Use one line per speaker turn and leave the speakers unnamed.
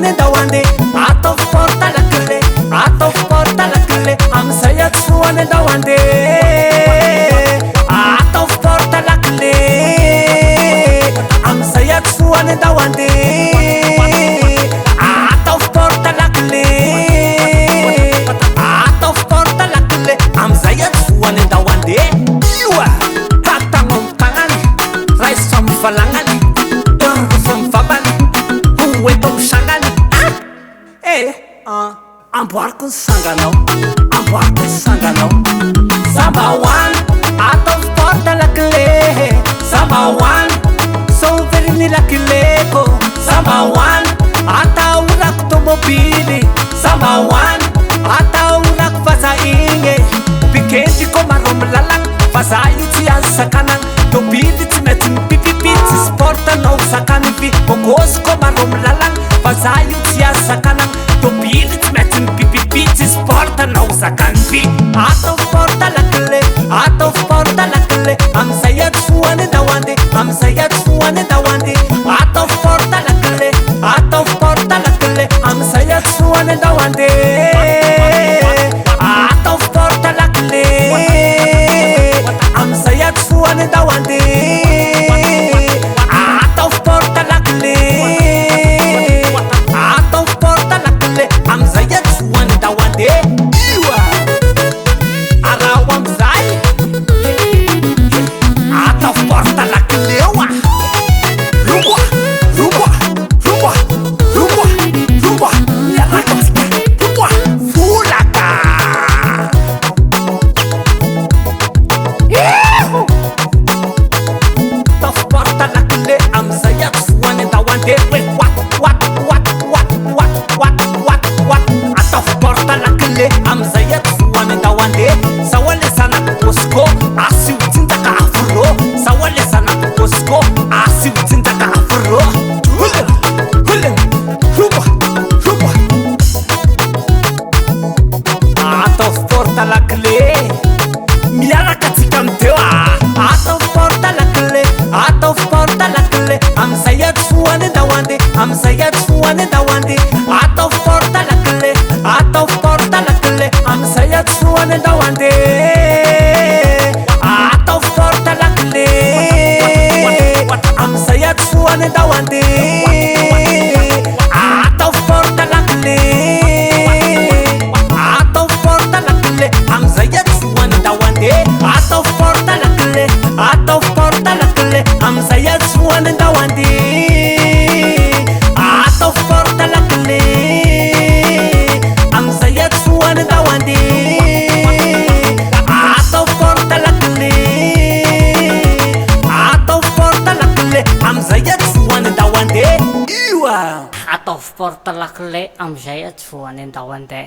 andawande ataovy porta lakile ataovy porta lakile amizay atsoany andawande ataovy porta lakile amizay atsoany andawande ataovy porta lakile ataovy porta lakile amizay atsoany andawande ioa tatagno amy tagnany raisy fa mivalagnany doroko fa mivavany hoeto misangany amboariko ny sanganao amboariko ny sanganao Zambawan ataovy porta lakile Zambawan sauverini lakileko Zambawan ataorako tomobily Zambawan ataorako vazaigny pikendriko maro milalagna fa za io tsy azo sakanagna tobily tsy maintsy mipipipitsy sportanao sakany vy bokosiko maro milalagna fa za io tsy azo sakanagna tobily tsy maintsy mipipipitsy sportanao sakany vy ataovy porta lakile ataovy porta lakile amizay atsoany andawande amizay atsoany andawande ataovy porta lakile ataovy porta lakile amizay atsoany andawande ataovy porta lakile amizay atsoany andawande ataovy porta lakile ataovy porta lakile amizay atsoany andawande ioa arao amizay ataovy porta lakile oa rumba rumba rumba rumba rumba miarakatsika rumba volaka ataovy porta lakile amizay atsoany andawande ataovy porta lakile amizay atsoany andawande sao le zanako bosiko asy hotsinjaka afro sao le zanako bosiko asy hotsinjaka afro rumba rumba ataovy porta lakile miaraka tsika amteo ataovy porta lakile ataovy porta lakile amizay atsoany andawande amizay atsoany andawande ataovy porta lakile ataovy porta lakile amizay atsoany andawande ataovy porta lakile amizay atsoany andawande ataovy porta lakile ataovy porta lakile amizay atsoany andawande ataovy porta lakile ataovy porta lakile amizay atsoany andawande ataovy porta lakile amizay atsoany andawande ataovy porta lakile ataovy porta lakile amizay atsoany andawande ioa ataovy porta lakile amizay atsoany andawande